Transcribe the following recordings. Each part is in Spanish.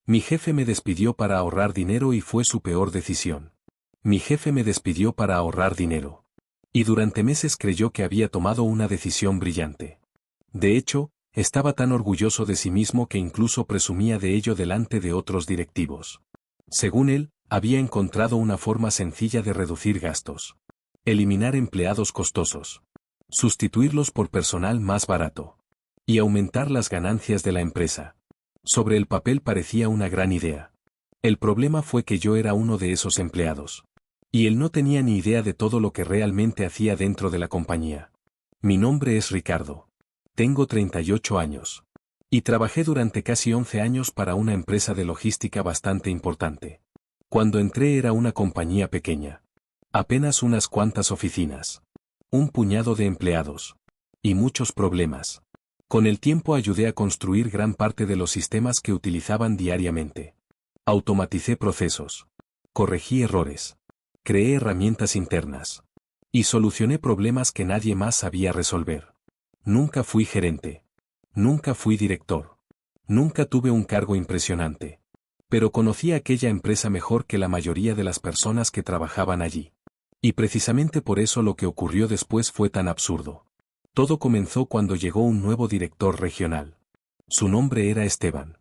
Mi jefe me despidió para ahorrar dinero y fue su peor decisión. Mi jefe me despidió para ahorrar dinero. Y durante meses creyó que había tomado una decisión brillante. De hecho, estaba tan orgulloso de sí mismo que incluso presumía de ello delante de otros directivos. Según él, había encontrado una forma sencilla de reducir gastos. Eliminar empleados costosos. Sustituirlos por personal más barato. Y aumentar las ganancias de la empresa. Sobre el papel parecía una gran idea. El problema fue que yo era uno de esos empleados. Y él no tenía ni idea de todo lo que realmente hacía dentro de la compañía. Mi nombre es Ricardo. Tengo 38 años. Y trabajé durante casi 11 años para una empresa de logística bastante importante. Cuando entré era una compañía pequeña. Apenas unas cuantas oficinas. Un puñado de empleados. Y muchos problemas. Con el tiempo ayudé a construir gran parte de los sistemas que utilizaban diariamente. Automaticé procesos. Corregí errores. Creé herramientas internas. Y solucioné problemas que nadie más sabía resolver. Nunca fui gerente. Nunca fui director. Nunca tuve un cargo impresionante. Pero conocí aquella empresa mejor que la mayoría de las personas que trabajaban allí. Y precisamente por eso lo que ocurrió después fue tan absurdo. Todo comenzó cuando llegó un nuevo director regional. Su nombre era Esteban.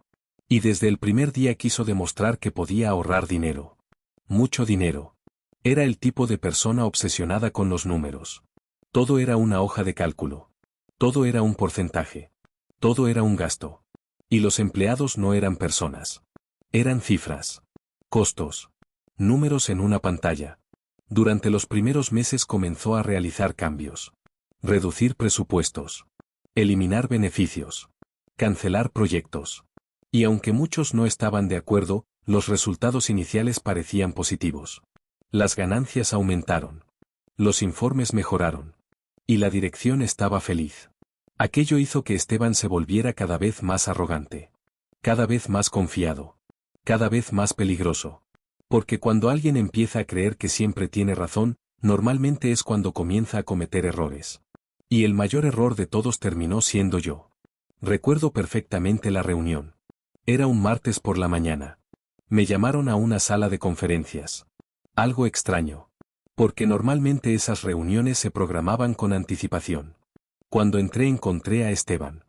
Y desde el primer día quiso demostrar que podía ahorrar dinero. Mucho dinero. Era el tipo de persona obsesionada con los números. Todo era una hoja de cálculo. Todo era un porcentaje. Todo era un gasto. Y los empleados no eran personas. Eran cifras. Costos. Números en una pantalla. Durante los primeros meses comenzó a realizar cambios. Reducir presupuestos. Eliminar beneficios. Cancelar proyectos. Y aunque muchos no estaban de acuerdo, los resultados iniciales parecían positivos. Las ganancias aumentaron. Los informes mejoraron. Y la dirección estaba feliz. Aquello hizo que Esteban se volviera cada vez más arrogante. Cada vez más confiado. Cada vez más peligroso. Porque cuando alguien empieza a creer que siempre tiene razón, normalmente es cuando comienza a cometer errores. Y el mayor error de todos terminó siendo yo. Recuerdo perfectamente la reunión. Era un martes por la mañana. Me llamaron a una sala de conferencias. Algo extraño. Porque normalmente esas reuniones se programaban con anticipación. Cuando entré encontré a Esteban.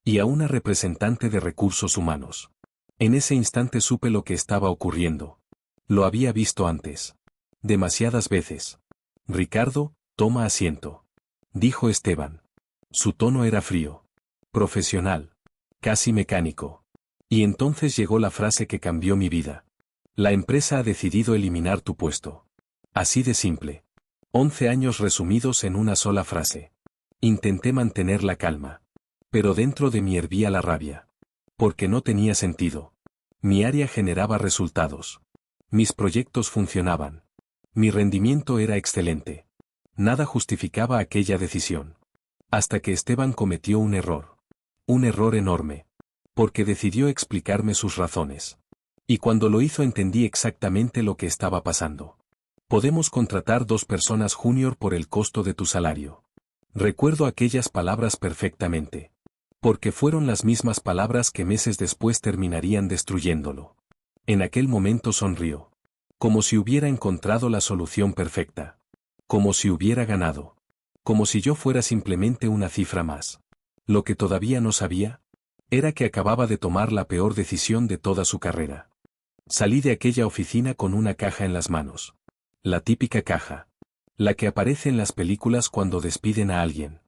Y a una representante de recursos humanos. En ese instante supe lo que estaba ocurriendo. Lo había visto antes. Demasiadas veces. Ricardo, toma asiento. Dijo Esteban. Su tono era frío. Profesional. Casi mecánico. Y entonces llegó la frase que cambió mi vida. La empresa ha decidido eliminar tu puesto. Así de simple. 11 años resumidos en una sola frase. Intenté mantener la calma. Pero dentro de mí hervía la rabia. Porque no tenía sentido. Mi área generaba resultados. Mis proyectos funcionaban. Mi rendimiento era excelente. Nada justificaba aquella decisión. Hasta que Esteban cometió un error. Un error enorme. Porque decidió explicarme sus razones. Y cuando lo hizo entendí exactamente lo que estaba pasando. Podemos contratar 2 personas junior por el costo de tu salario. Recuerdo aquellas palabras perfectamente. Porque fueron las mismas palabras que meses después terminarían destruyéndolo. En aquel momento sonrió. Como si hubiera encontrado la solución perfecta. Como si hubiera ganado. Como si yo fuera simplemente una cifra más. Lo que todavía no sabía era que acababa de tomar la peor decisión de toda su carrera. Salí de aquella oficina con una caja en las manos. La típica caja. La que aparece en las películas cuando despiden a alguien.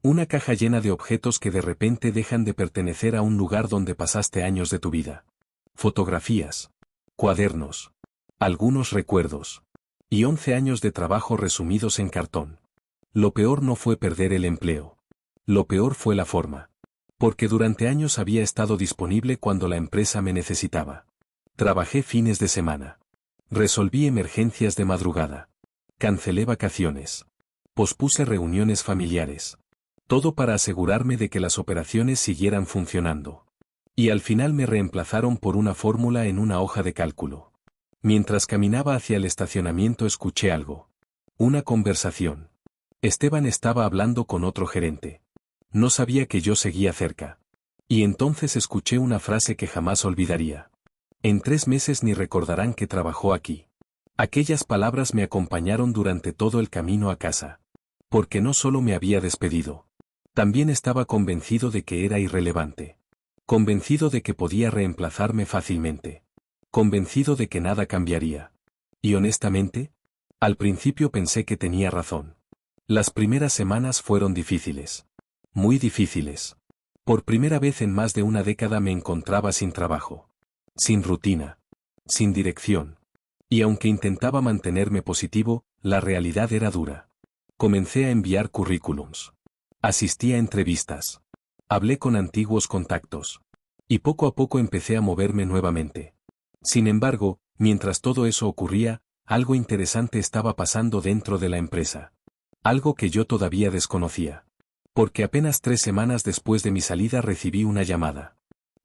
Una caja llena de objetos que de repente dejan de pertenecer a un lugar donde pasaste años de tu vida. Fotografías. Cuadernos. Algunos recuerdos. Y 11 años de trabajo resumidos en cartón. Lo peor no fue perder el empleo. Lo peor fue la forma. Porque durante años había estado disponible cuando la empresa me necesitaba. Trabajé fines de semana. Resolví emergencias de madrugada. Cancelé vacaciones. Pospuse reuniones familiares. Todo para asegurarme de que las operaciones siguieran funcionando. Y al final me reemplazaron por una fórmula en una hoja de cálculo. Mientras caminaba hacia el estacionamiento escuché algo. Una conversación. Esteban estaba hablando con otro gerente. No sabía que yo seguía cerca. Y entonces escuché una frase que jamás olvidaría. En 3 meses ni recordarán que trabajó aquí. Aquellas palabras me acompañaron durante todo el camino a casa. Porque no solo me había despedido. También estaba convencido de que era irrelevante. Convencido de que podía reemplazarme fácilmente. Convencido de que nada cambiaría. Y honestamente, al principio pensé que tenía razón. Las primeras semanas fueron difíciles. Muy difíciles. Por primera vez en más de una década me encontraba sin trabajo. Sin rutina. Sin dirección. Y aunque intentaba mantenerme positivo, la realidad era dura. Comencé a enviar currículums. Asistí a entrevistas. Hablé con antiguos contactos. Y poco a poco empecé a moverme nuevamente. Sin embargo, mientras todo eso ocurría, algo interesante estaba pasando dentro de la empresa. Algo que yo todavía desconocía. Porque apenas 3 semanas después de mi salida recibí una llamada.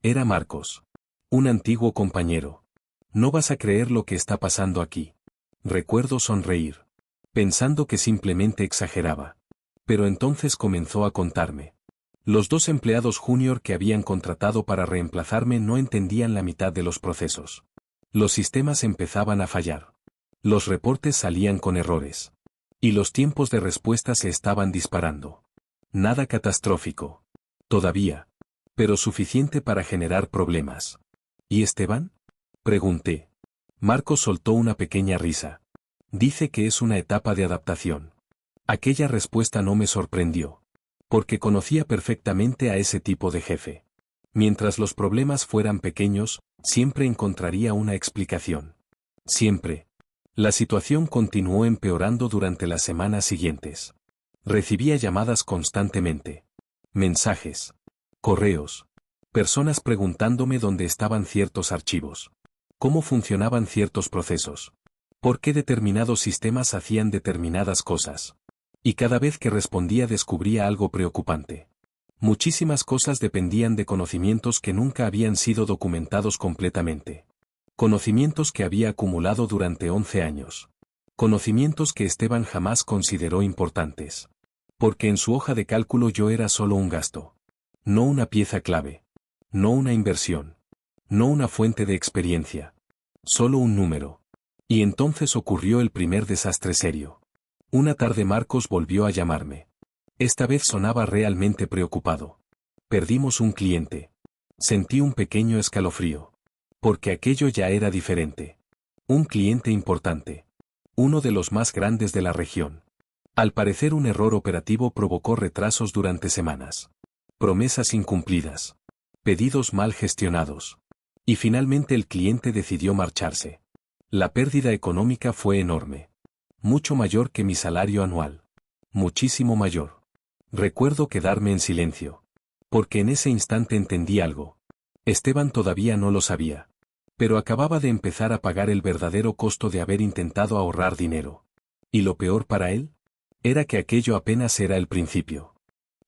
Era Marcos. Un antiguo compañero. No vas a creer lo que está pasando aquí. Recuerdo sonreír. Pensando que simplemente exageraba. Pero entonces comenzó a contarme. Los 2 empleados junior que habían contratado para reemplazarme no entendían la mitad de los procesos. Los sistemas empezaban a fallar. Los reportes salían con errores. Y los tiempos de respuesta se estaban disparando. Nada catastrófico. Todavía. Pero suficiente para generar problemas. ¿Y Esteban? Pregunté. Marcos soltó una pequeña risa. Dice que es una etapa de adaptación. Aquella respuesta no me sorprendió. Porque conocía perfectamente a ese tipo de jefe. Mientras los problemas fueran pequeños, siempre encontraría una explicación. Siempre. La situación continuó empeorando durante las semanas siguientes. Recibía llamadas constantemente. Mensajes. Correos. Personas preguntándome dónde estaban ciertos archivos. Cómo funcionaban ciertos procesos. Por qué determinados sistemas hacían determinadas cosas. Y cada vez que respondía descubría algo preocupante. Muchísimas cosas dependían de conocimientos que nunca habían sido documentados completamente. Conocimientos que había acumulado durante 11 años. Conocimientos que Esteban jamás consideró importantes. Porque en su hoja de cálculo yo era solo un gasto. No una pieza clave. No una inversión. No una fuente de experiencia. Solo un número. Y entonces ocurrió el primer desastre serio. Una tarde Marcos volvió a llamarme. Esta vez sonaba realmente preocupado. Perdimos un cliente. Sentí un pequeño escalofrío. Porque aquello ya era diferente. Un cliente importante. Uno de los más grandes de la región. Al parecer un error operativo provocó retrasos durante semanas. Promesas incumplidas. Pedidos mal gestionados. Y finalmente el cliente decidió marcharse. La pérdida económica fue enorme. Mucho mayor que mi salario anual. Muchísimo mayor. Recuerdo quedarme en silencio. Porque en ese instante entendí algo. Esteban todavía no lo sabía. Pero acababa de empezar a pagar el verdadero costo de haber intentado ahorrar dinero. Y lo peor para él, era que aquello apenas era el principio.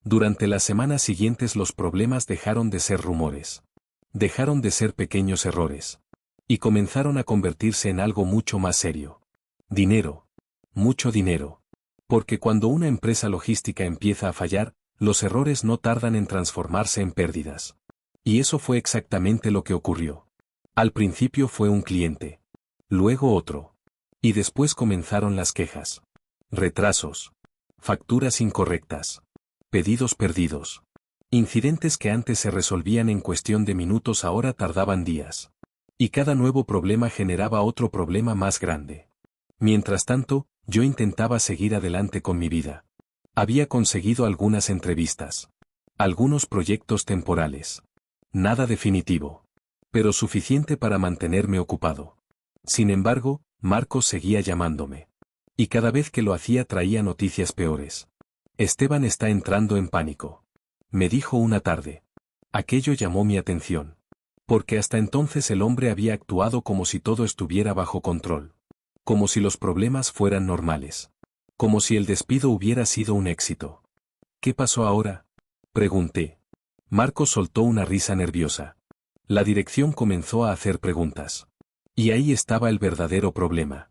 Durante las semanas siguientes los problemas dejaron de ser rumores. Dejaron de ser pequeños errores. Y comenzaron a convertirse en algo mucho más serio. Dinero. Mucho dinero. Porque cuando una empresa logística empieza a fallar, los errores no tardan en transformarse en pérdidas. Y eso fue exactamente lo que ocurrió. Al principio fue un cliente. Luego otro. Y después comenzaron las quejas. Retrasos. Facturas incorrectas. Pedidos perdidos. Incidentes que antes se resolvían en cuestión de minutos ahora tardaban días. Y cada nuevo problema generaba otro problema más grande. Mientras tanto, yo intentaba seguir adelante con mi vida. Había conseguido algunas entrevistas. Algunos proyectos temporales. Nada definitivo. Pero suficiente para mantenerme ocupado. Sin embargo, Marcos seguía llamándome. Y cada vez que lo hacía traía noticias peores. Esteban está entrando en pánico. Me dijo una tarde. Aquello llamó mi atención. Porque hasta entonces el hombre había actuado como si todo estuviera bajo control. Como si los problemas fueran normales. Como si el despido hubiera sido un éxito. ¿Qué pasó ahora? Pregunté. Marcos soltó una risa nerviosa. La dirección comenzó a hacer preguntas. Y ahí estaba el verdadero problema.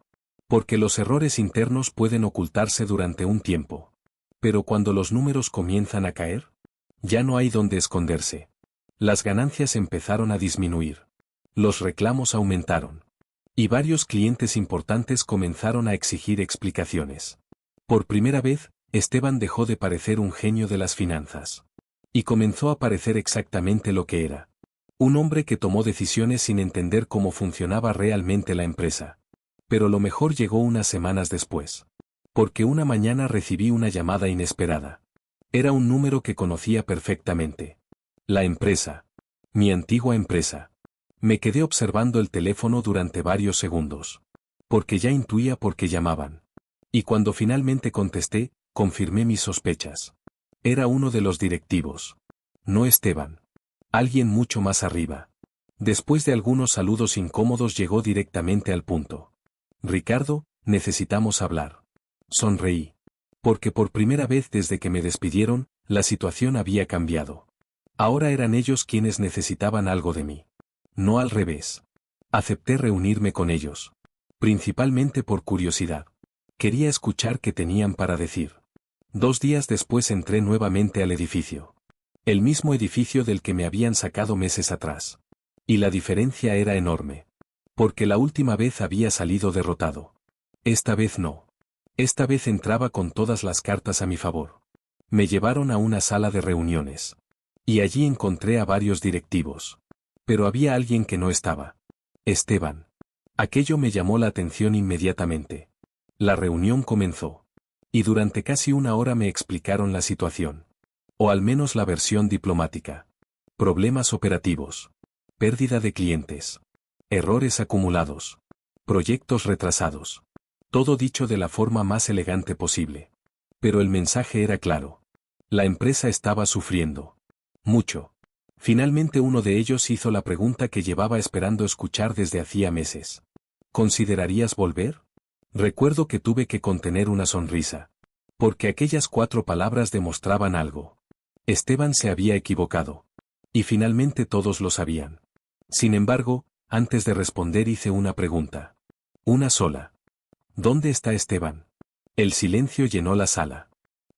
Porque los errores internos pueden ocultarse durante un tiempo. Pero cuando los números comienzan a caer, ya no hay donde esconderse. Las ganancias empezaron a disminuir. Los reclamos aumentaron. Y varios clientes importantes comenzaron a exigir explicaciones. Por primera vez, Esteban dejó de parecer un genio de las finanzas. Y comenzó a parecer exactamente lo que era. Un hombre que tomó decisiones sin entender cómo funcionaba realmente la empresa. Pero lo mejor llegó unas semanas después. Porque una mañana recibí una llamada inesperada. Era un número que conocía perfectamente. La empresa. Mi antigua empresa. Me quedé observando el teléfono durante varios segundos. Porque ya intuía por qué llamaban. Y cuando finalmente contesté, confirmé mis sospechas. Era uno de los directivos. No Esteban. Alguien mucho más arriba. Después de algunos saludos incómodos llegó directamente al punto. Ricardo, necesitamos hablar. Sonreí. Porque por primera vez desde que me despidieron, la situación había cambiado. Ahora eran ellos quienes necesitaban algo de mí. No al revés. Acepté reunirme con ellos. Principalmente por curiosidad. Quería escuchar qué tenían para decir. 2 días después entré nuevamente al edificio. El mismo edificio del que me habían sacado meses atrás. Y la diferencia era enorme. Porque la última vez había salido derrotado. Esta vez no. Esta vez entraba con todas las cartas a mi favor. Me llevaron a una sala de reuniones. Y allí encontré a varios directivos. Pero había alguien que no estaba. Esteban. Aquello me llamó la atención inmediatamente. La reunión comenzó. Y durante casi 1 hora me explicaron la situación. O al menos la versión diplomática. Problemas operativos. Pérdida de clientes. Errores acumulados. Proyectos retrasados. Todo dicho de la forma más elegante posible. Pero el mensaje era claro. La empresa estaba sufriendo. Mucho. Finalmente uno de ellos hizo la pregunta que llevaba esperando escuchar desde hacía meses. ¿Considerarías volver? Recuerdo que tuve que contener una sonrisa. Porque aquellas 4 palabras demostraban algo. Esteban se había equivocado. Y finalmente todos lo sabían. Sin embargo, antes de responder hice una pregunta. Una sola. ¿Dónde está Esteban? El silencio llenó la sala.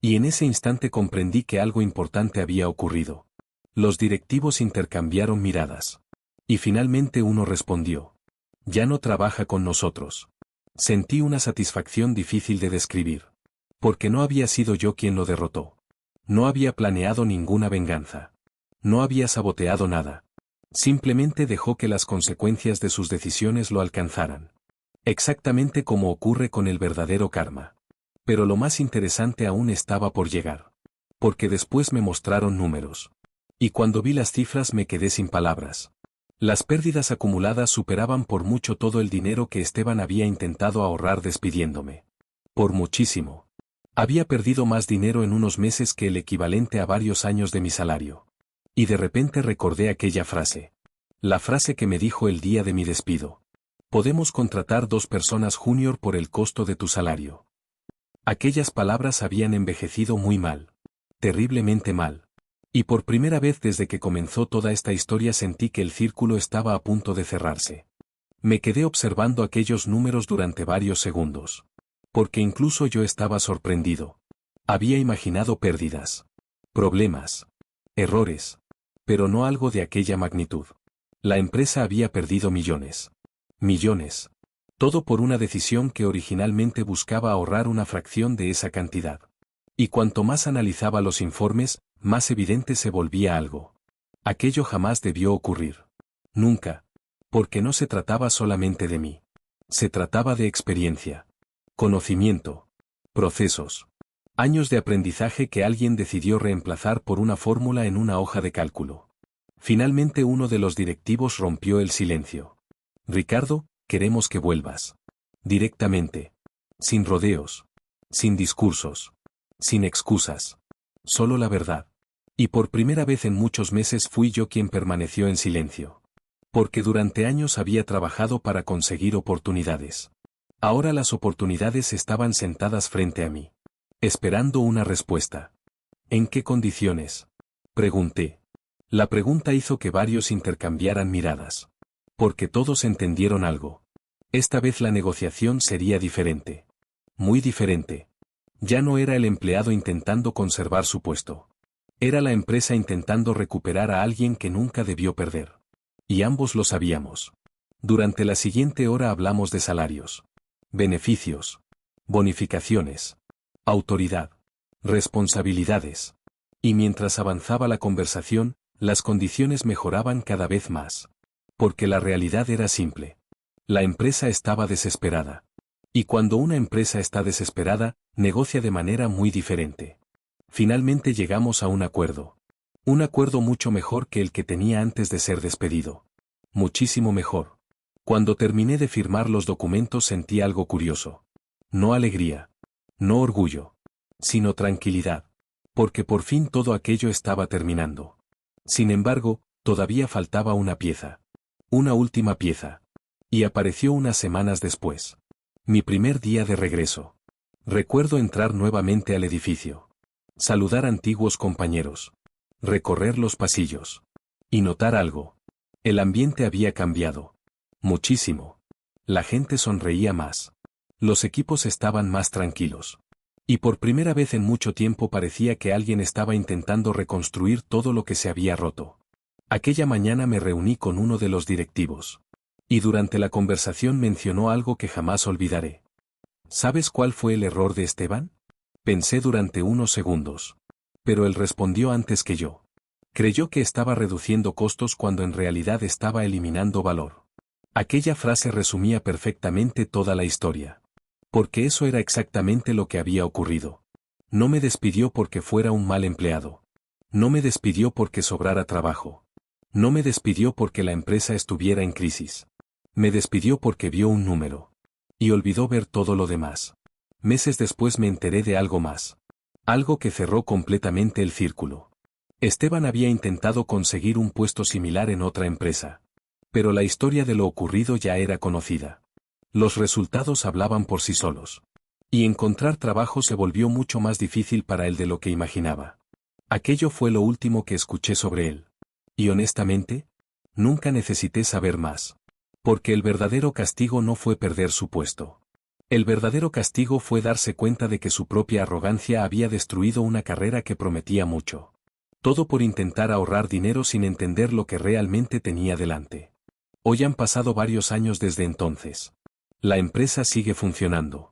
Y en ese instante comprendí que algo importante había ocurrido. Los directivos intercambiaron miradas. Y finalmente uno respondió. Ya no trabaja con nosotros. Sentí una satisfacción difícil de describir. Porque no había sido yo quien lo derrotó. No había planeado ninguna venganza. No había saboteado nada. Simplemente dejó que las consecuencias de sus decisiones lo alcanzaran. Exactamente como ocurre con el verdadero karma. Pero lo más interesante aún estaba por llegar. Porque después me mostraron números. Y cuando vi las cifras me quedé sin palabras. Las pérdidas acumuladas superaban por mucho todo el dinero que Esteban había intentado ahorrar despidiéndome. Por muchísimo. Había perdido más dinero en unos meses que el equivalente a varios años de mi salario. Y de repente recordé aquella frase. La frase que me dijo el día de mi despido. Podemos contratar 2 personas junior por el costo de tu salario. Aquellas palabras habían envejecido muy mal. Terriblemente mal. Y por primera vez desde que comenzó toda esta historia sentí que el círculo estaba a punto de cerrarse. Me quedé observando aquellos números durante varios segundos. Porque incluso yo estaba sorprendido. Había imaginado pérdidas. Problemas. Errores. Pero no algo de aquella magnitud. La empresa había perdido millones. Millones. Todo por una decisión que originalmente buscaba ahorrar una fracción de esa cantidad. Y cuanto más analizaba los informes, más evidente se volvía algo. Aquello jamás debió ocurrir. Nunca. Porque no se trataba solamente de mí. Se trataba de experiencia. Conocimiento. Procesos. Años de aprendizaje que alguien decidió reemplazar por una fórmula en una hoja de cálculo. Finalmente uno de los directivos rompió el silencio. Ricardo, queremos que vuelvas. Directamente. Sin rodeos. Sin discursos. Sin excusas. Solo la verdad. Y por primera vez en muchos meses fui yo quien permaneció en silencio. Porque durante años había trabajado para conseguir oportunidades. Ahora las oportunidades estaban sentadas frente a mí. Esperando una respuesta. ¿En qué condiciones? Pregunté. La pregunta hizo que varios intercambiaran miradas. Porque todos entendieron algo. Esta vez la negociación sería diferente. Muy diferente. Ya no era el empleado intentando conservar su puesto. Era la empresa intentando recuperar a alguien que nunca debió perder. Y ambos lo sabíamos. Durante la siguiente hora hablamos de salarios, beneficios, bonificaciones, autoridad, responsabilidades. Y mientras avanzaba la conversación, las condiciones mejoraban cada vez más. Porque la realidad era simple. La empresa estaba desesperada. Y cuando una empresa está desesperada, negocia de manera muy diferente. Finalmente llegamos a un acuerdo. Un acuerdo mucho mejor que el que tenía antes de ser despedido. Muchísimo mejor. Cuando terminé de firmar los documentos sentí algo curioso. No alegría. No orgullo. Sino tranquilidad. Porque por fin todo aquello estaba terminando. Sin embargo, todavía faltaba una pieza. Una última pieza. Y apareció unas semanas después. Mi primer día de regreso. Recuerdo entrar nuevamente al edificio. Saludar a antiguos compañeros. Recorrer los pasillos. Y notar algo. El ambiente había cambiado. Muchísimo. La gente sonreía más. Los equipos estaban más tranquilos. Y por primera vez en mucho tiempo parecía que alguien estaba intentando reconstruir todo lo que se había roto. Aquella mañana me reuní con uno de los directivos. Y durante la conversación mencionó algo que jamás olvidaré. ¿Sabes cuál fue el error de Esteban? Pensé durante unos segundos. Pero él respondió antes que yo. Creyó que estaba reduciendo costos cuando en realidad estaba eliminando valor. Aquella frase resumía perfectamente toda la historia. Porque eso era exactamente lo que había ocurrido. No me despidió porque fuera un mal empleado. No me despidió porque sobrara trabajo. No me despidió porque la empresa estuviera en crisis. Me despidió porque vio un número. Y olvidó ver todo lo demás. Meses después me enteré de algo más. Algo que cerró completamente el círculo. Esteban había intentado conseguir un puesto similar en otra empresa. Pero la historia de lo ocurrido ya era conocida. Los resultados hablaban por sí solos. Y encontrar trabajo se volvió mucho más difícil para él de lo que imaginaba. Aquello fue lo último que escuché sobre él. Y honestamente, nunca necesité saber más. Porque el verdadero castigo no fue perder su puesto. El verdadero castigo fue darse cuenta de que su propia arrogancia había destruido una carrera que prometía mucho. Todo por intentar ahorrar dinero sin entender lo que realmente tenía delante. Hoy han pasado varios años desde entonces. La empresa sigue funcionando.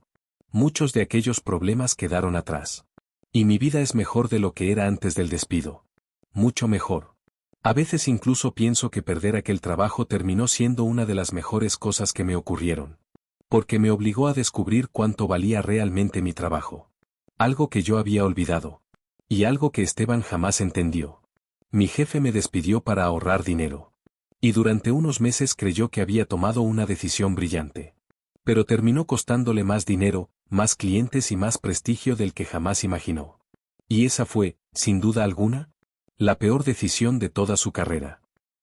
Muchos de aquellos problemas quedaron atrás. Y mi vida es mejor de lo que era antes del despido. Mucho mejor. A veces incluso pienso que perder aquel trabajo terminó siendo una de las mejores cosas que me ocurrieron. Porque me obligó a descubrir cuánto valía realmente mi trabajo. Algo que yo había olvidado. Y algo que Esteban jamás entendió. Mi jefe me despidió para ahorrar dinero. Y durante unos meses creyó que había tomado una decisión brillante. Pero terminó costándole más dinero, más clientes y más prestigio del que jamás imaginó. Y esa fue, sin duda alguna, la peor decisión de toda su carrera.